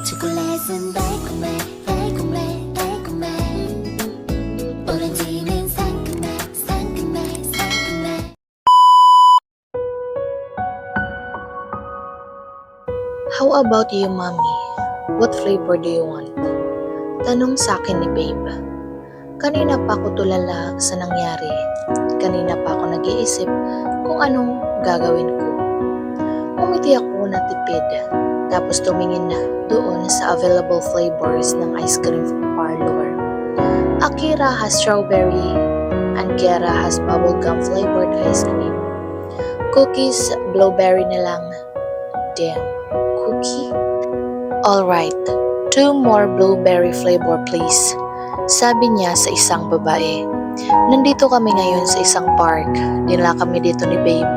초콜릿은 달콤해 달콤해 달콤해 오렌지는 상큼해 상큼해 상큼해. How about you, mommy? What flavor do you want? Tanong sa akin ni babe. Kanina pa ako tulala sa nangyari. Kanina pa ako nag-iisip kung anong gagawin ko. Umiti ako na tipid. Tapos tumingin na doon sa available flavors ng ice cream parlor. Akira has strawberry and Kiara has bubblegum flavored ice cream. Cookies, blueberry na lang. Damn, cookie? Alright, 2 more blueberry flavor please. Sabi niya sa isang babae. Nandito kami ngayon sa isang park. Dinala kami dito ni babe.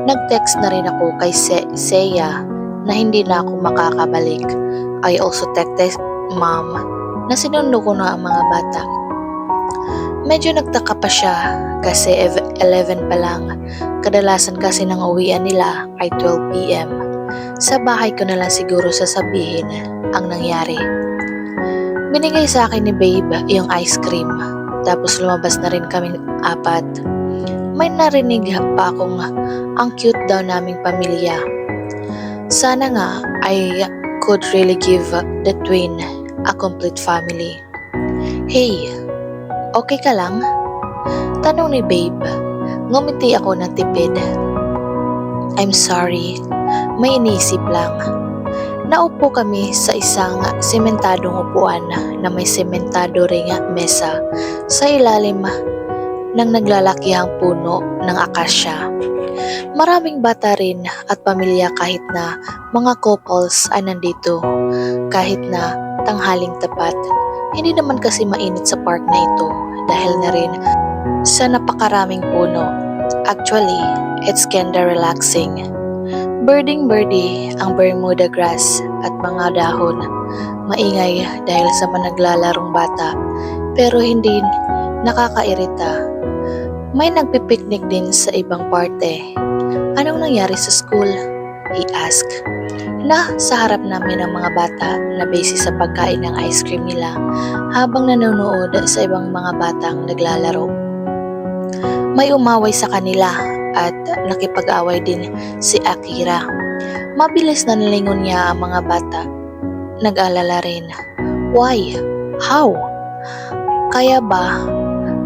Nag-text na rin ako kay Seiya na hindi na ako makakabalik. I also text mom na sinundo ko na ang mga bata. Medyo nagtaka pa siya kasi 11 pa lang. Kadalasan kasi nang uwian nila ay 12 p.m. Sa bahay ko na lang siguro sasabihin ang nangyari. Binigay sa akin ni babe yung ice cream. Tapos lumabas na rin kaming 4. May narinig pa akong ang cute daw naming pamilya. Sana nga I could really give the twin a complete family. Hey, okay ka lang? Tanong ni babe. Ngumiti ako ng tipid. I'm sorry, may iniisip lang. Naupo kami sa isang sementadong upuan na may sementado ring mesa sa ilalim ng naglalakihang puno ng akasya. Maraming bata rin at pamilya kahit na mga couples ay nandito. Kahit na tanghaling tapat, hindi naman kasi mainit sa park na ito dahil na rin sa napakaraming puno. Actually, it's kinda relaxing. Birdie ang Bermuda grass at mga dahon. Maingay dahil sa managlalarong bata pero hindi nakakairita. May nagpipiknik din sa ibang parte. Anong nangyari sa school? He asked. Sa harap namin ng mga bata na busy sa pagkain ng ice cream nila habang nanonood sa ibang mga batang naglalaro. May umaway sa kanila at nakipag-away din si Akira. Mabilis na nilingon niya ang mga bata. Nag-alala rin. Why? How? Kaya ba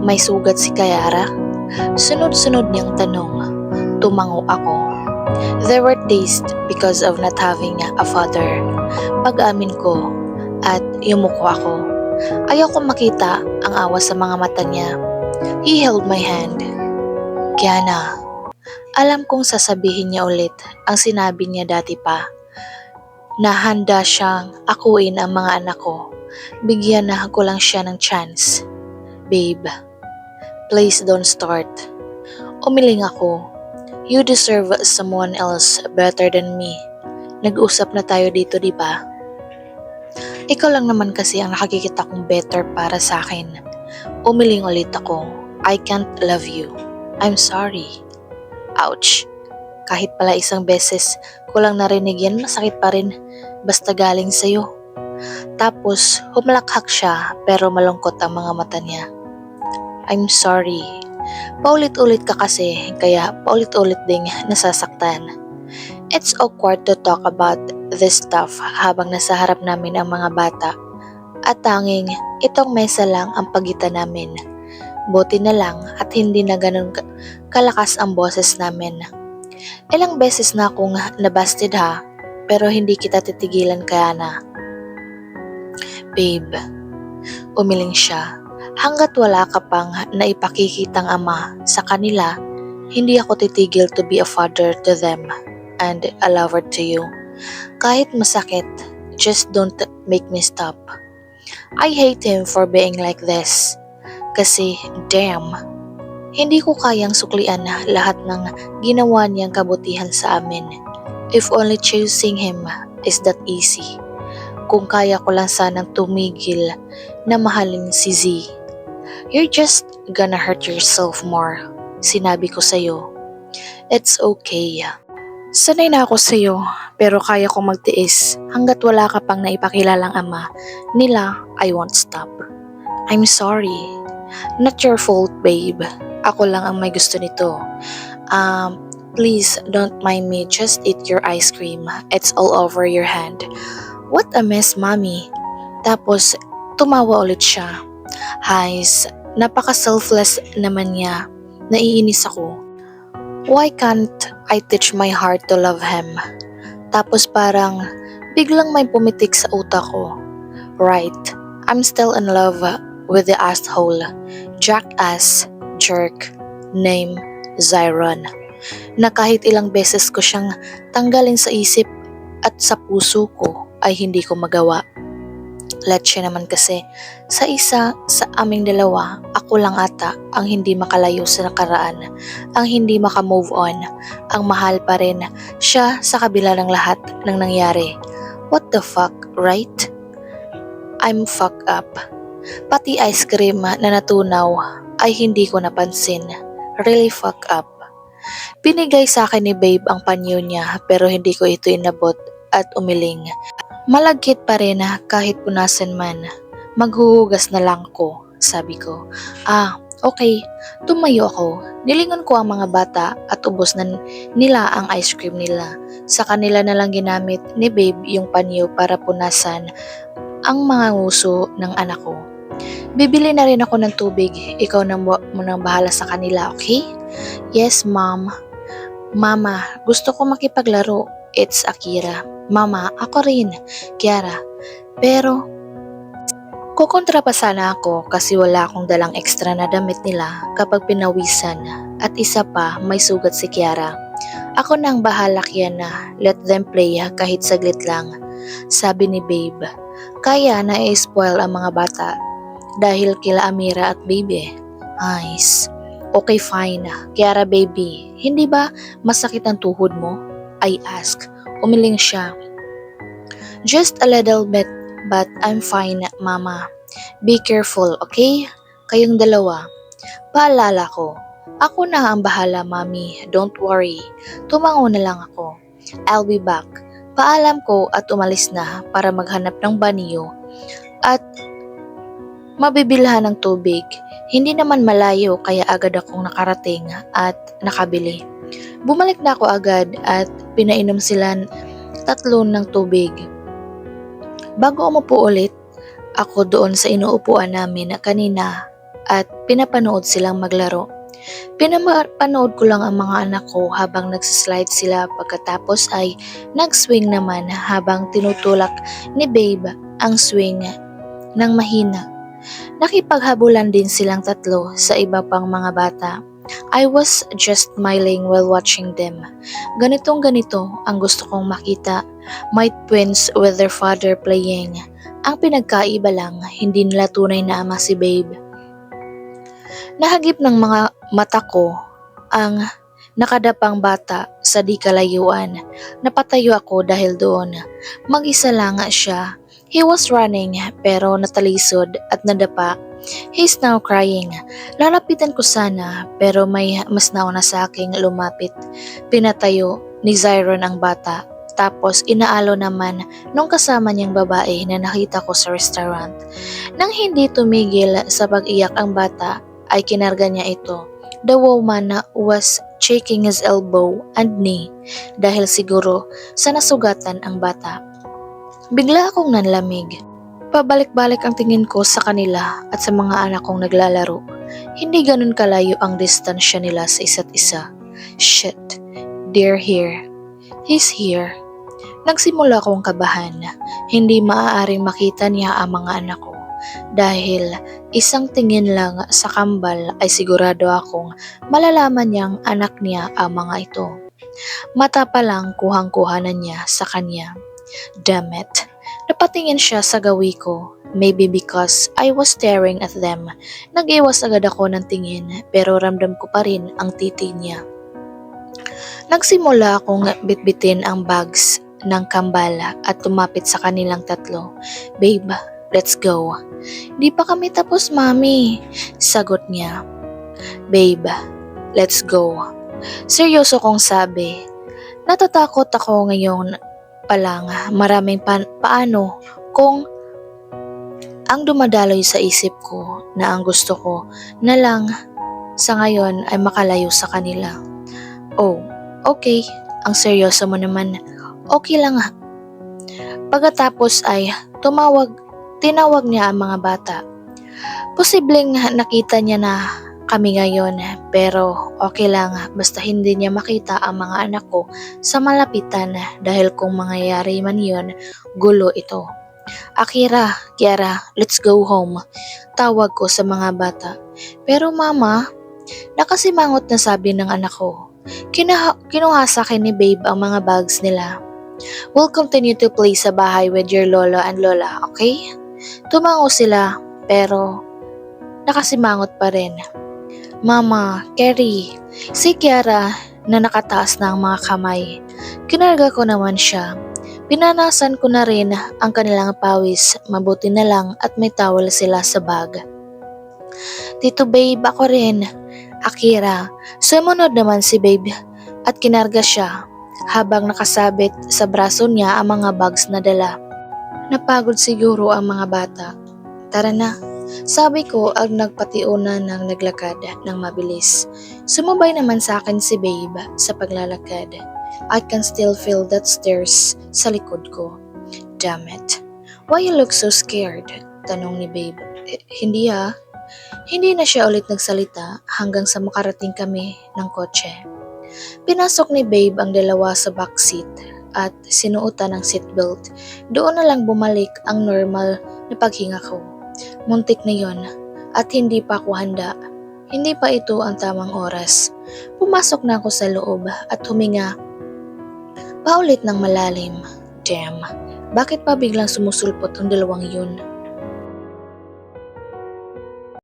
may sugat si Kiara? Sunod-sunod niyang tanong. Tumango ako. They were dazed because of not having a father. Pag-amin ko at yumuko ako. Ayoko makita ang awa sa mga mata niya. He held my hand. Kiana, alam kong sasabihin niya ulit ang sinabi niya dati pa. Na handa siyang akuin ang mga anak ko. Bigyan na ko lang siya ng chance. Babe, please don't start. Umiling ako. You deserve someone else better than me. Nag-usap na tayo dito, di ba? Ikaw lang naman kasi ang nakikita kong better para sa akin. Umiling ulit ako. I can't love you. I'm sorry. Ouch. Kahit pala isang beses ko lang narinig yan, masakit pa rin basta galing sa'yo. Tapos humalakhak siya pero malungkot ang mga mata niya. I'm sorry. Paulit-ulit ka kasi kaya paulit-ulit ding nasasaktan. It's awkward to talk about this stuff habang nasa harap namin ang mga bata. At tanging itong mesa lang ang pagitan namin. Buti na lang at hindi na ganun kalakas ang boses namin. Ilang beses na akong nabasted ha, pero hindi kita titigilan kaya na. Babe, umiling siya. Hanggat wala ka pang naipakikitang ama sa kanila, hindi ako titigil to be a father to them and a lover to you. Kahit masakit, just don't make me stop. I hate him for being like this. Kasi, damn, hindi ko kayang suklian lahat ng ginawa niyang kabutihan sa amin. If only choosing him is that easy. Kung kaya ko lang sanang tumigil na mahalin si Z. You're just gonna hurt yourself more. Sinabi ko sa'yo. It's okay. Sanay na ako sa'yo, pero kaya kong magtiis hanggat wala ka pang naipakilalang ama nila, I won't stop. I'm sorry. Not your fault, babe. Ako lang ang may gusto nito. Please don't mind me. Just eat your ice cream. It's all over your hand. What a mess, mommy. Tapos, tumawa ulit siya. Hais, napaka-selfless naman niya. Naiinis ako. Why can't I teach my heart to love him? Tapos parang biglang may pumitik sa utak ko. Right, I'm still in love with the asshole. Jackass, jerk, name, Zyron. Na kahit ilang beses ko siyang tanggalin sa isip at sa puso ko ay hindi ko magawa. Let's naman kasi, sa aming dalawa, ako lang ata ang hindi makalayo sa nakaraan, ang hindi makamove on, ang mahal pa rin siya sa kabila ng lahat ng nangyari. What the fuck, right? I'm fucked up. Pati ice cream na natunaw ay hindi ko napansin. Really fucked up. Binigay sa akin ni babe ang panyo niya pero hindi ko ito inabot at umiling. Malagkit pa rin kahit punasan man. Maghuhugas na lang ko, sabi ko. Okay. Tumayo ako. Nilingon ko ang mga bata at ubos na nila ang ice cream nila. Sa kanila na lang ginamit ni babe yung panyo para punasan ang mga nguso ng anak ko. Bibili na rin ako ng tubig. Ikaw na munang bahala sa kanila, okay? Yes, mom. Mama, gusto ko makipaglaro. It's Akira. Mama, ako rin, Kiara. Pero, kukontra pa sana ako kasi wala akong dalang extra na damit nila kapag pinawisan at isa pa may sugat si Kiara. Ako nang bahala yan na let them play kahit saglit lang, sabi ni babe. Kaya na-spoil ang mga bata dahil kila Amira at baby. Nice. Okay fine, Kiara baby, hindi ba masakit ang tuhod mo? I ask. Umiling siya. Just a little bit, but I'm fine, mama. Be careful, okay? Kayong dalawa. Paalala ko. Ako na ang bahala, mami. Don't worry. Tumango na lang ako. I'll be back. Paalam ko at umalis na para maghanap ng banyo at mabibilhan ng tubig. Hindi naman malayo kaya agad akong nakarating at nakabili. Bumalik na ako agad at pinainom sila tatlo ng tubig. Bago umupo ulit, ako doon sa inuupuan namin kanina at pinapanood silang maglaro. Pinapanood ko lang ang mga anak ko habang nagsislide sila pagkatapos ay nag-swing naman habang tinutulak ni babe ang swing ng mahina. Nakipaghabulan din silang tatlo sa iba pang mga bata. I was just smiling while watching them. Ganitong ganito ang gusto kong makita. My twins with their father playing. Ang pinagkaiba lang, hindi nila tunay na ama si babe. Nahagip ng mga mata ko ang nakadapang bata sa di kalayuan. Napatayo ako dahil doon. Mag-isa lang siya. He was running pero natalisod at nadapa. He's now crying. Lalapitan ko sana pero may mas nauna sa aking lumapit. Pinatayo ni Zyron ang bata. Tapos inaalo naman nung kasama niyang babae na nakita ko sa restaurant. Nang hindi tumigil sa pag-iyak ang bata ay kinarga niya ito. The woman was shaking his elbow and knee dahil siguro sa nasugatan ang bata. Bigla akong nanlamig. Pabalik-balik ang tingin ko sa kanila at sa mga anak kong naglalaro. Hindi ganun kalayo ang distansya nila sa isa't isa. Shit, they're here. He's here. Nagsimula akong kabahan. Hindi maaaring makita niya ang mga anak ko. Dahil isang tingin lang sa kambal ay sigurado akong malalaman niyang anak niya ang mga ito. Mata pa lang kuhang-kuha na niya sa kanya. Damn it. Napatingin siya sa gawi ko. Maybe because I was staring at them. Nag-iwas agad ako ng tingin pero ramdam ko pa rin ang titi niya. Nagsimula akong bitbitin ang bags ng kambal at tumapit sa kanilang tatlo. Babe, let's go. Di pa kami tapos, mami. Sagot niya. Babe, let's go. Seryoso kong sabi. Natatakot ako ngayon pa lang maraming paano kung ang dumadaloy sa isip ko na ang gusto ko na lang sa ngayon ay makalayo sa kanila. Oh, okay, ang seryoso mo naman. Okay lang. Pagkatapos ay tinawag niya ang mga bata. Posibleng nakita niya na kami ngayon pero okay lang basta hindi niya makita ang mga anak ko sa malapitan dahil kung mangyayari man yun, gulo ito. Akira, Kiara, let's go home. Tawag ko sa mga bata. Pero mama, nakasimangot na sabi ng anak ko. Kinuha sa akin ni Babe ang mga bags nila. We'll continue to play sa bahay with your lolo and lola, okay? Tumango sila, pero nakasimangot pa rin. Mama, Kerry, si Kiara na nakataas na ang mga kamay. Kinarga ko naman siya. Pinanasan ko na rin ang kanilang pawis, mabuti na lang at may towel sila sa bag. Tito Babe, ako rin. Akira, sumunod naman si Babe at kinarga siya habang nakasabit sa braso niya ang mga bags na dala. Napagod siguro ang mga bata. Tara na, sabi ko ang nagpatiuna ng naglakad ng mabilis. Sumabay naman sa akin si Babe sa paglalakad. I can still feel that stairs sa likod ko. Damn it. Why you look so scared? Tanong ni Babe. Hindi ha. Hindi na siya ulit nagsalita hanggang sa makarating kami ng kotse. Pinasok ni Babe ang dalawa sa backseat at sinuotan ng seatbelt. Doon na lang bumalik ang normal na paghinga ko. Muntik na yon at hindi pa ako handa. Hindi pa ito ang tamang oras. Pumasok na ako sa loob at huminga paulit ng malalim. Damn, bakit pa biglang sumusulpot ang dalawang yun?